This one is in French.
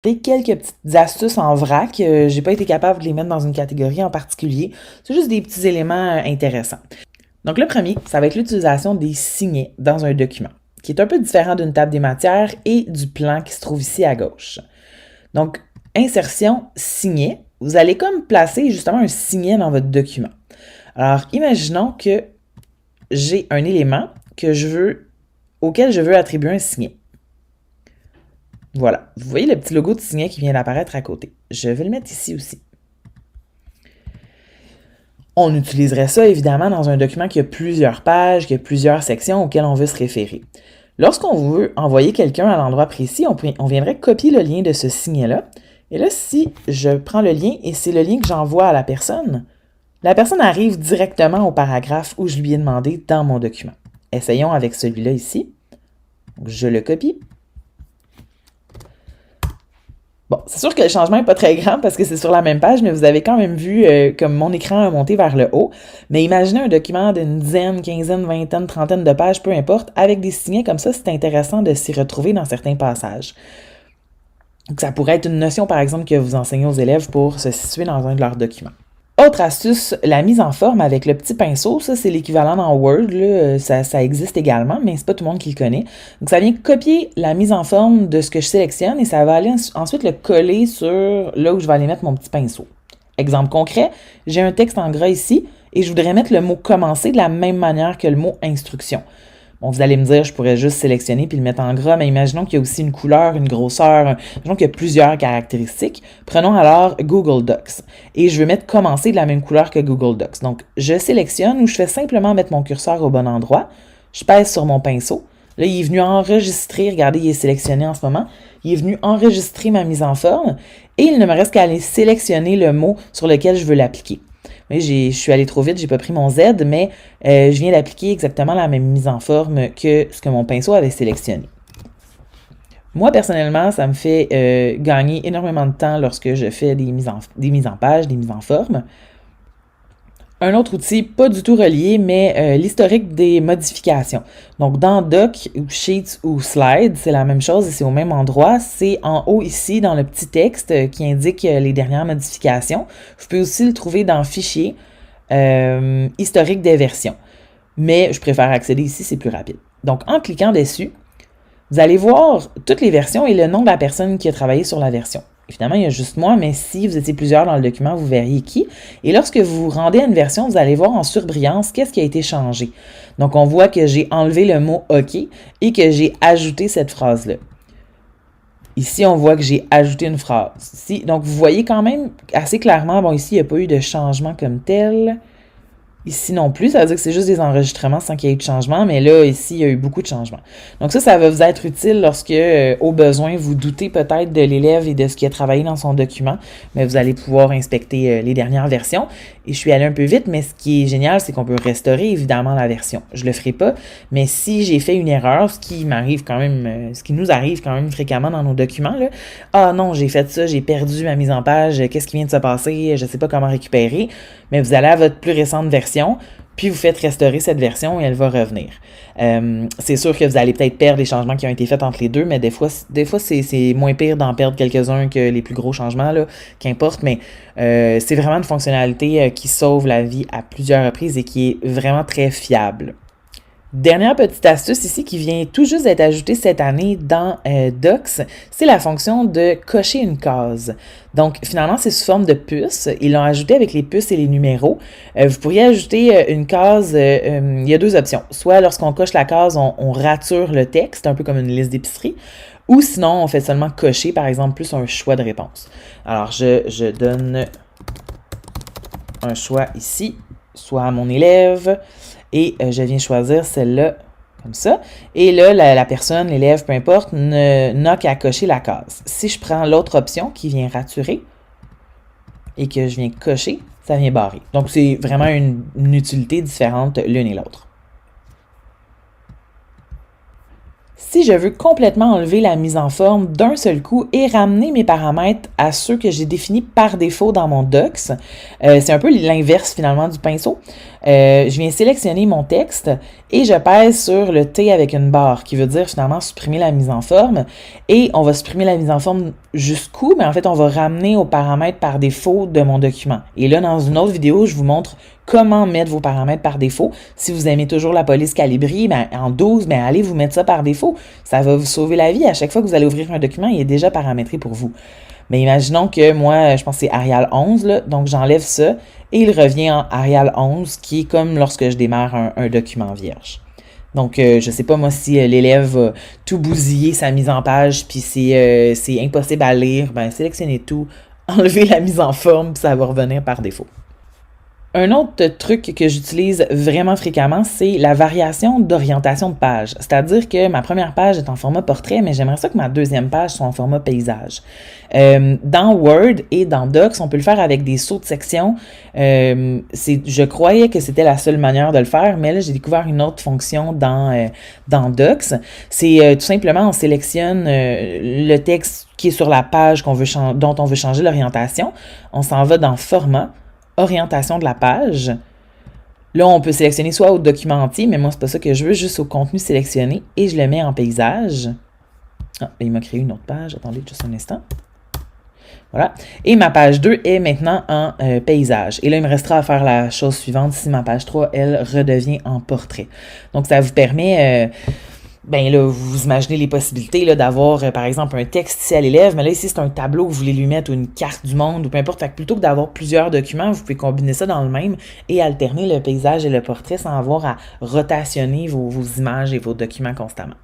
quelques petites astuces en vrac. J'ai pas été capable de les mettre dans une catégorie en particulier. C'est juste des petits éléments intéressants. Donc le premier, ça va être l'utilisation des signets dans un document, qui est un peu différent d'une table des matières et du plan qui se trouve ici à gauche. Donc, insertion, signet. Vous allez comme placer justement un signet dans votre document. Alors, imaginons que j'ai un élément auquel je veux attribuer un signet. Voilà. Vous voyez le petit logo de signet qui vient d'apparaître à côté. Je vais le mettre ici aussi. On utiliserait ça évidemment dans un document qui a plusieurs pages, qui a plusieurs sections auxquelles on veut se référer. Lorsqu'on veut envoyer quelqu'un à l'endroit précis, on viendrait copier le lien de ce signet-là. Et là, si je prends le lien et c'est le lien que j'envoie à la personne arrive directement au paragraphe où je lui ai demandé dans mon document. Essayons avec celui-là ici. Je le copie. Bon, c'est sûr que le changement n'est pas très grand parce que c'est sur la même page, mais vous avez quand même vu comme mon écran a monté vers le haut. Mais imaginez un document d'une dizaine, quinzaine, vingtaine, trentaine de pages, peu importe, avec des signets comme ça, c'est intéressant de s'y retrouver dans certains passages. Donc, ça pourrait être une notion, par exemple, que vous enseignez aux élèves pour se situer dans un de leurs documents. Autre astuce, la mise en forme avec le petit pinceau, ça c'est l'équivalent dans Word, là, ça existe également, mais c'est pas tout le monde qui le connaît. Donc ça vient copier la mise en forme de ce que je sélectionne et ça va aller ensuite le coller sur là où je vais aller mettre mon petit pinceau. Exemple concret, j'ai un texte en gras ici et je voudrais mettre le mot commencer de la même manière que le mot instruction. Bon, vous allez me dire, je pourrais juste sélectionner puis le mettre en gras, mais imaginons qu'il y a aussi une couleur, une grosseur, imaginons qu'il y a plusieurs caractéristiques. Prenons alors Google Docs. Et je veux mettre commencer de la même couleur que Google Docs. Donc, je sélectionne ou je fais simplement mettre mon curseur au bon endroit. Je pèse sur mon pinceau. Là, il est venu enregistrer, regardez, il est sélectionné en ce moment. Il est venu enregistrer ma mise en forme et il ne me reste qu'à aller sélectionner le mot sur lequel je veux l'appliquer. Oui, je suis allée trop vite, j'ai pas pris mon Z, mais je viens d'appliquer exactement la même mise en forme que ce que mon pinceau avait sélectionné. Moi, personnellement, ça me fait gagner énormément de temps lorsque je fais des mises en page, des mises en forme. Un autre outil, pas du tout relié, mais l'historique des modifications. Donc, dans Doc, ou Sheets ou Slides, c'est la même chose et c'est au même endroit. C'est en haut ici, dans le petit texte qui indique les dernières modifications. Je peux aussi le trouver dans Fichier, historique des versions. Mais je préfère accéder ici, c'est plus rapide. Donc, en cliquant dessus, vous allez voir toutes les versions et le nom de la personne qui a travaillé sur la version. Évidemment, il y a juste moi, mais si vous étiez plusieurs dans le document, vous verriez qui. Et lorsque vous vous rendez à une version, vous allez voir en surbrillance qu'est-ce qui a été changé. Donc, on voit que j'ai enlevé le mot « OK » et que j'ai ajouté cette phrase-là. Ici, on voit que j'ai ajouté une phrase. Ici, donc, vous voyez quand même assez clairement, bon, ici, il n'y a pas eu de changement comme tel. Ici non plus, ça veut dire que c'est juste des enregistrements sans qu'il y ait eu de changement, mais là, ici, il y a eu beaucoup de changements. Donc ça va vous être utile lorsque, au besoin, vous doutez peut-être de l'élève et de ce qu'il a travaillé dans son document, mais vous allez pouvoir inspecter les dernières versions. Et je suis allée un peu vite, mais ce qui est génial, c'est qu'on peut restaurer évidemment la version. Je le ferai pas, mais si j'ai fait une erreur, ce qui nous arrive quand même fréquemment dans nos documents, là, ah non, j'ai fait ça, j'ai perdu ma mise en page, qu'est-ce qui vient de se passer, je sais pas comment récupérer, mais vous allez à votre plus récente version, puis vous faites restaurer cette version et elle va revenir. C'est sûr que vous allez peut-être perdre les changements qui ont été faits entre les deux, mais des fois c'est moins pire d'en perdre quelques-uns que les plus gros changements, là, qu'importe, mais c'est vraiment une fonctionnalité qui sauve la vie à plusieurs reprises et qui est vraiment très fiable. Dernière petite astuce ici qui vient tout juste d'être ajoutée cette année dans Docs, c'est la fonction de cocher une case. Donc, finalement, c'est sous forme de puce. Ils l'ont ajouté avec les puces et les numéros. Vous pourriez ajouter une case, il y a deux options. Soit lorsqu'on coche la case, on rature le texte, un peu comme une liste d'épicerie, ou sinon, on fait seulement cocher, par exemple, plus un choix de réponse. Alors, je donne un choix ici, soit à mon élève, et je viens choisir celle-là comme ça. Et là, la personne, l'élève, peu importe, n'a qu'à cocher la case. Si je prends l'autre option qui vient raturer et que je viens cocher, ça vient barrer. Donc, c'est vraiment une utilité différente l'une et l'autre. Si je veux complètement enlever la mise en forme d'un seul coup et ramener mes paramètres à ceux que j'ai définis par défaut dans mon Docs, c'est un peu l'inverse finalement du pinceau. Je viens sélectionner mon texte et je pèse sur le T avec une barre, qui veut dire finalement supprimer la mise en forme. Et on va supprimer la mise en forme jusqu'où? Mais en fait, on va ramener aux paramètres par défaut de mon document. Et là, dans une autre vidéo, je vous montre comment mettre vos paramètres par défaut. Si vous aimez toujours la police Calibri, ben, en 12, ben, allez vous mettre ça par défaut. Ça va vous sauver la vie. À chaque fois que vous allez ouvrir un document, il est déjà paramétré pour vous. Mais imaginons que moi, je pense que c'est Arial 11, là, donc j'enlève ça et il revient en Arial 11, qui est comme lorsque je démarre un document vierge. Donc, je sais pas moi si l'élève va tout bousiller sa mise en page, puis c'est impossible à lire, ben sélectionnez tout, enlevez la mise en forme, puis ça va revenir par défaut. Un autre truc que j'utilise vraiment fréquemment, c'est la variation d'orientation de page. C'est-à-dire que ma première page est en format portrait, mais j'aimerais ça que ma deuxième page soit en format paysage. Dans Word et dans Docs, on peut le faire avec des sauts de section. Je croyais que c'était la seule manière de le faire, mais là, j'ai découvert une autre fonction dans Docs. C'est tout simplement, on sélectionne le texte qui est sur la page dont on veut changer l'orientation. On s'en va dans Format, orientation de la page. Là, on peut sélectionner soit au document entier, mais moi, c'est pas ça que je veux, juste au contenu sélectionné, et je le mets en paysage. Ah, il m'a créé une autre page. Attendez juste un instant. Voilà. Et ma page 2 est maintenant en paysage. Et là, il me restera à faire la chose suivante si ma page 3, elle, redevient en portrait. Donc, ça vous permet... ben là, vous imaginez les possibilités là, d'avoir, par exemple, un texte ici à l'élève, mais là, ici, c'est un tableau que vous voulez lui mettre ou une carte du monde ou peu importe. Fait que plutôt que d'avoir plusieurs documents, vous pouvez combiner ça dans le même et alterner le paysage et le portrait sans avoir à rotationner vos images et vos documents constamment.